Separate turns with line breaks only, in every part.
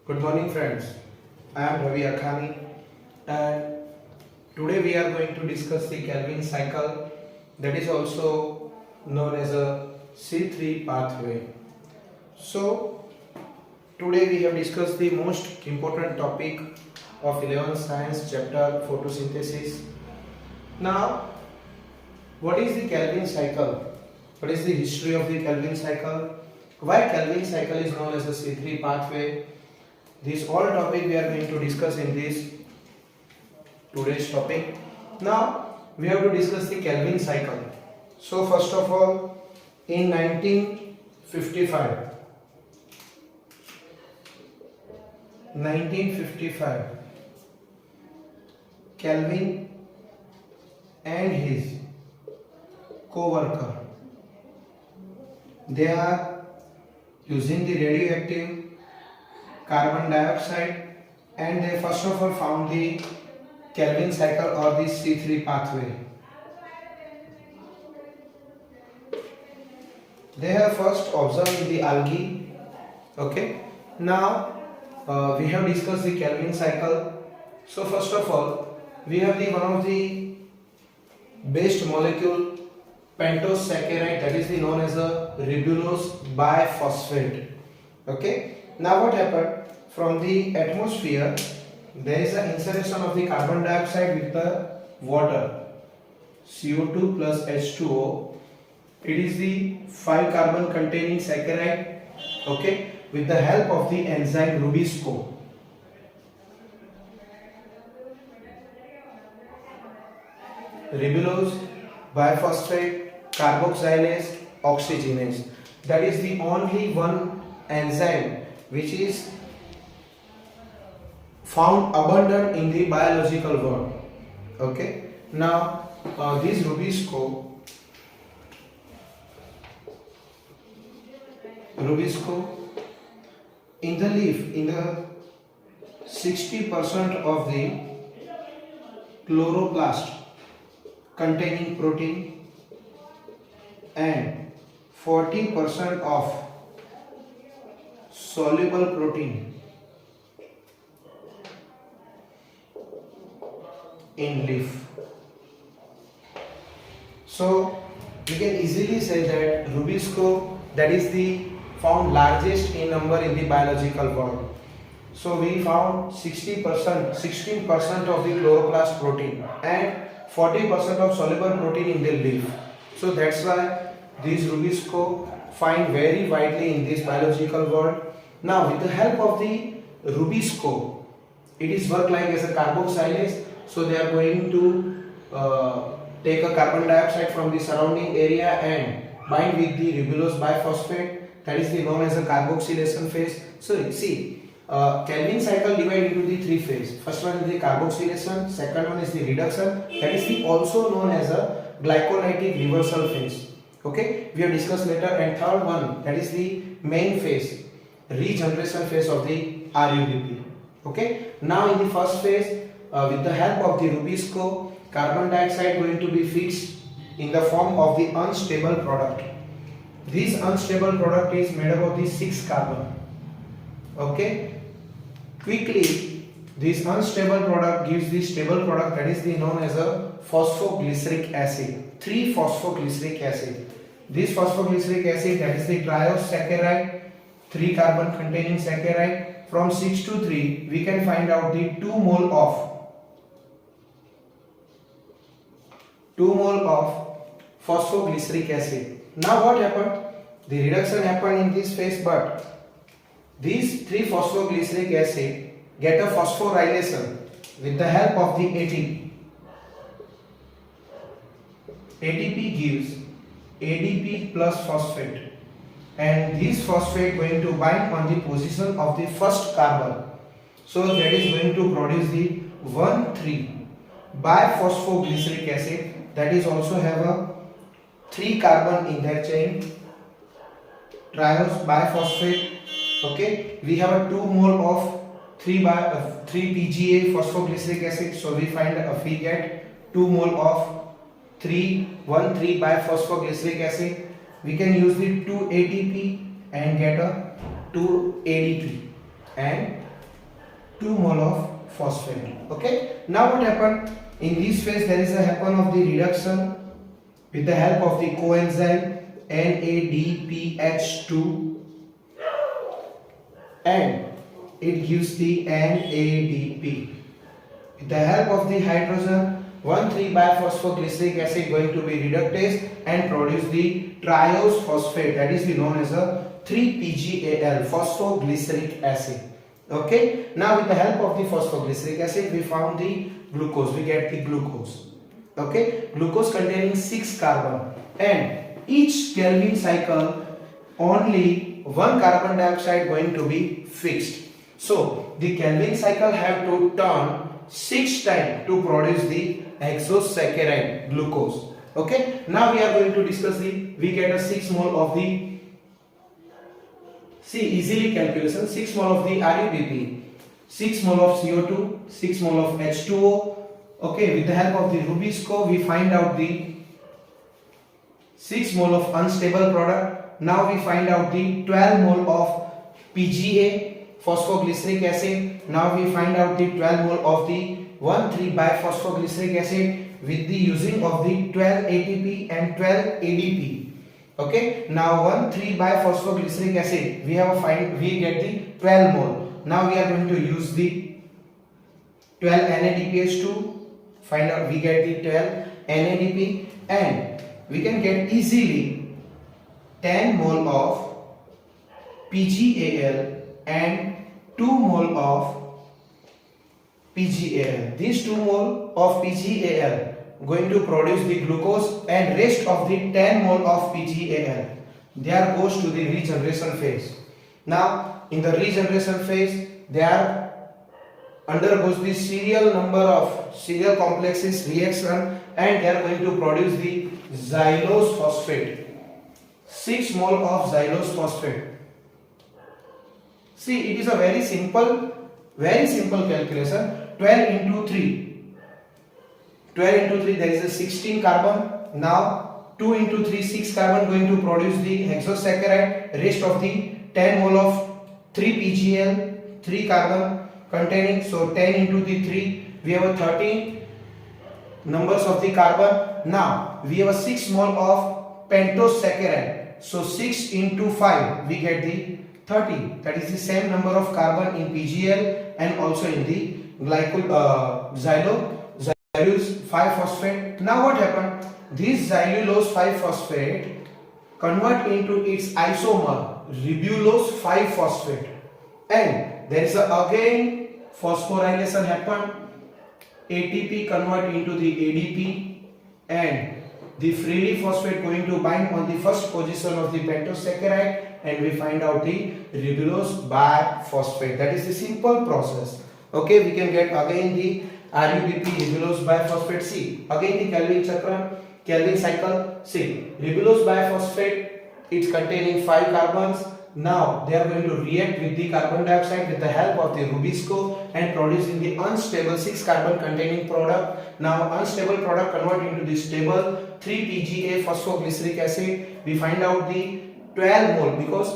Good morning friends, I am Ravi Akhani and today we are going to discuss the Calvin cycle, that is also known as a C3 pathway. So today we have discussed the most important topic of 11th science chapter photosynthesis. Now what is the Calvin cycle? What is the history of the Calvin cycle? Why Calvin cycle is known as a C3 pathway? This all topic we are going to discuss in this today's topic. Now we have to discuss the Calvin cycle. So first of all, in 1955, Calvin and his co-worker, they are using the radioactive carbon dioxide and they first of all found the Calvin cycle or the C3 pathway. They have first observed in the algae. Okay. Now we have discussed the Calvin cycle. So first of all, we have the one of the base molecule pentose saccharide, that is the known as a ribulose biphosphate. Okay. Now what happened? From the atmosphere, there is an insulation of the carbon dioxide with the water, CO2 plus H2O. It is the 5 carbon containing saccharide, okay, with the help of the enzyme Rubisco. Ribulose biphosphate carboxylase oxygenase. That is the only one enzyme which is found abundant in the biological world. Okay. Now this Rubisco in the leaf, in the 60% of the chloroplast containing protein and 40% of soluble protein in leaf. So we can easily say that Rubisco, that is the found largest in number in the biological world. So we found 16% of the chloroplast protein and 40% of soluble protein in the leaf. So that's why these Rubisco find very widely in this biological world. Now with the help of the Rubisco, it is work like as a carboxylase. So they are going to take a carbon dioxide from the surrounding area and bind with the ribulose biphosphate, that is the known as a carboxylation phase. So see, Calvin cycle divided into the 3 phases. First one is the carboxylation, second one is the reduction, that is the also known as a glycolytic reversal phase. Okay, we have discussed later. And third one, that is the main phase, regeneration phase of the RUBP. Okay, now in the first phase, with the help of the Rubisco, carbon dioxide going to be fixed in the form of the unstable product. This unstable product is made up of the 6 carbon. Okay, quickly this unstable product gives the stable product, that is the known as a phosphoglyceric acid, 3-phosphoglyceric acid. This phosphoglyceric acid, that is the triose saccharide, 3 carbon containing saccharide. From 6 to 3 we can find out the 2 mole of phosphoglyceric acid. Now what happened? The reduction happened in this phase, but these 3-phosphoglyceric acid get a phosphorylation with the help of the ATP. ATP gives ADP plus phosphate, and this phosphate going to bind on the position of the first carbon. So that is going to produce the 1,3 biphosphoglyceric acid, that is also have a 3 carbon in their chain, triose biphosphate. Okay, we have a 2 mole of 3 PGA phosphoglyceric acid, so we get 2 mole of 1,3 biphosphoglyceric acid. We can use the 2 ATP and get a 2 ADP, and 2 mole of phosphate. Okay, now what happened in this phase? There is a happen of the reduction with the help of the coenzyme NADPH2 and it gives the NADP. With the help of the hydrogen 1,3-biphosphoglyceric acid going to be reductase and produce the triose phosphate, that is known as a 3-PGAL phosphoglyceric acid. Okay, now with the help of the phosphoglyceric acid we found the glucose, we get the glucose. Okay, glucose containing 6 carbon and each Calvin cycle only one carbon dioxide going to be fixed. So the Calvin cycle have to turn 6 times to produce the hexosaccharide glucose. Okay, now we are going to discuss we get a 6 mole of the, see easily calculation, 6 mole of the RUBP, 6 mole of CO2, 6 mole of H2O. Okay, with the help of the Rubisco we find out the 6 mole of unstable product. Now we find out the 12 mole of PGA phosphoglyceric acid. Now we find out the 12 mole of the 1,3-biphosphoglyceric acid with the using of the 12 ATP and 12 ADP. Okay, now 1,3-biphosphoglyceric acid we get the 12 mole. Now we are going to use the 12 NADPH2, find out we get the 12 NADP and we can get easily 10 mole of PGAL and 2 mole of PGAL. These 2 mole of PGAL going to produce the glucose and rest of the 10 mole of PGAL there goes to the regeneration phase. Now in the regeneration phase there undergoes the serial number of serial complexes reaction and they are going to produce the xylose phosphate, 6 mole of xylose phosphate. See, it is a very simple calculation. 12 into 3, 12 into 3 there is a 16 carbon. Now 2 into 3, 6 carbon going to produce the hexosaccharide, rest of the 10 mole of 3-PGL, 3 carbon containing, so 10 into the 3 we have a 13 numbers of the carbon. Now we have a 6 mole of pentose saccharide, so 6 into 5 we get the 30, that is the same number of carbon in PGL and also in the xylulose 5-phosphate. Now what happened, this xylulose 5-phosphate convert into its isomer ribulose 5-phosphate and there is again phosphorylation happen, ATP convert into the ADP and the freely phosphate going to bind on the first position of the pentose saccharide and we find out the ribulose biphosphate. That is the simple process. Okay, we can get again the RUBP ribulose biphosphate. See again the Calvin cycle. See ribulose biphosphate, it's containing 5 carbons. Now they are going to react with the carbon dioxide with the help of the Rubisco and producing the unstable 6 carbon containing product. Now unstable product convert into the stable 3-PGA phosphoglyceric acid. We find out the 12 mole because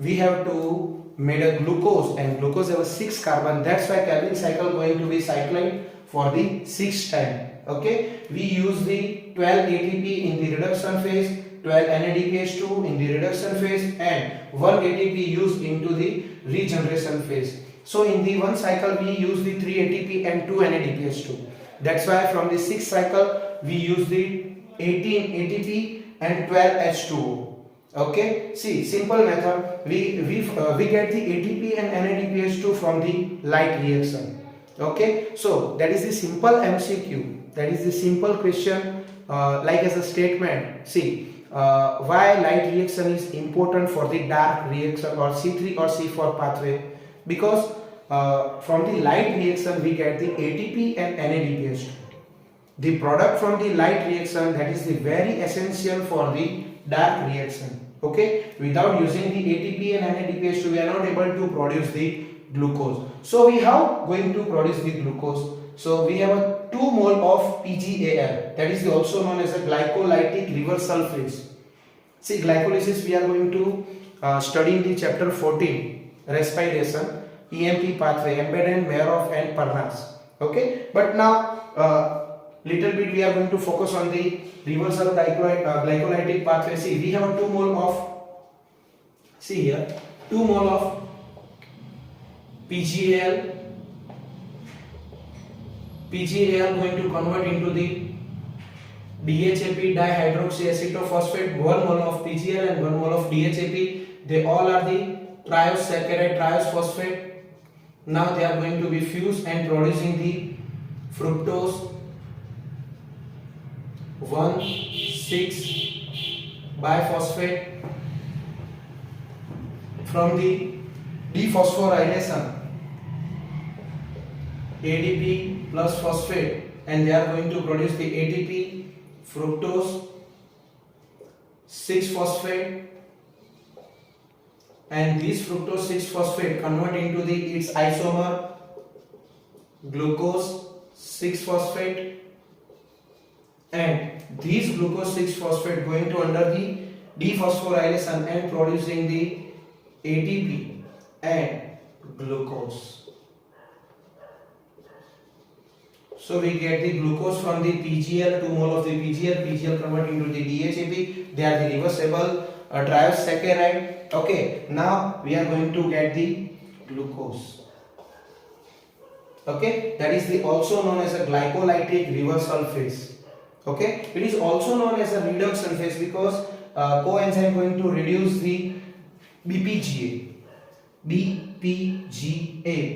we have to made a glucose and glucose have a 6 carbon. That's why Calvin cycle going to be cycling for the 6th time. Okay, we use the 12 ATP in the reduction phase, 12 NADPH2 in the reduction phase and 1 ATP used into the regeneration phase. So in the one cycle we use the 3 ATP and 2 NADPH2. That's why from the 6th cycle we use the 18 ATP and 12 H2O. Okay, see simple method, we get the ATP and NADPH2 from the light reaction. Okay, so that is the simple MCQ, that is the simple question like as a statement. See why light reaction is important for the dark reaction or C3 or C4 pathway, because from the light reaction we get the ATP and NADPH2. The product from the light reaction, that is the very essential for the dark reaction. Okay, without using the ATP and NADPH2 we are not able to produce the glucose. So we how going to produce the glucose? So we have a 2 mole of PGAL, that is also known as a glycolytic reversal phase. See glycolysis we are going to study in the chapter 14 respiration. EMP pathway, Embedden, Mayorov and Parnas. Okay, but now little bit we are going to focus on the reversal glycolytic pathway. See, we have 2 mole of, see here, 2 mole of PGAL. PGAL going to convert into the DHAP, dihydroxyacetophosphate, 1 mole of PGL and 1 mole of DHAP. They all are the triose saccharide, triose phosphate. Now they are going to be fused and producing the fructose 1,6 biphosphate. From the dephosphorylation, ADP plus phosphate, and they are going to produce the ATP, fructose 6-phosphate, and this fructose 6-phosphate convert into its isomer glucose 6-phosphate, and this glucose 6-phosphate going to under the dephosphorylation and producing the ATP and glucose. So we get the glucose from the PGL, 2 mole of the PGL convert into the DHAP. They are the reversible triose saccharide. Okay, now we are going to get the glucose. Okay, that is the also known as a glycolytic reversal phase. Okay, it is also known as a reduction phase because coenzyme going to reduce the BPGA,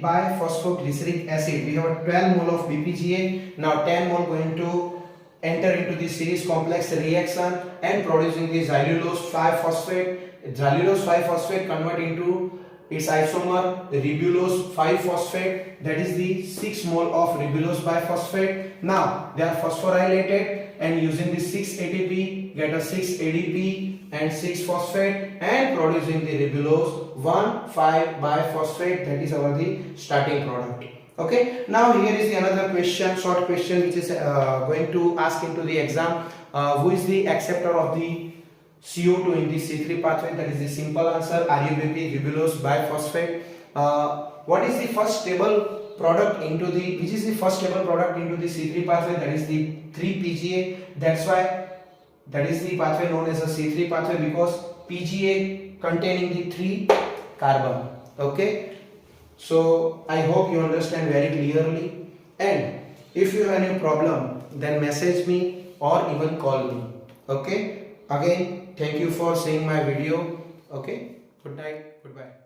biphosphoglyceric acid. We have 12 mole of BPGA. Now 10 mole going to enter into the series complex reaction and producing the xylulose 5-phosphate. Xylulose 5-phosphate convert into its isomer ribulose 5-phosphate. That is the 6 mole of ribulose biphosphate. Now they are phosphorylated and using the 6 ATP get a 6 ADP and 6 phosphate and producing the ribulose 1,5 biphosphate. That is our the starting product. Okay, now here is the another question, short question, which is going to ask into the exam. Who is the acceptor of the CO2 in the C3 pathway? That is the simple answer, RUBP, ribulose biphosphate. What is the first stable product into the, which is the first stable product into the C3 pathway? That is the 3-PGA. That's why that is the pathway known as a C3 pathway, because PGA containing the 3 carbon. Okay, so I hope you understand very clearly, and if you have any problem then message me or even call me. Okay, again thank you for seeing my video. Okay, good night, goodbye.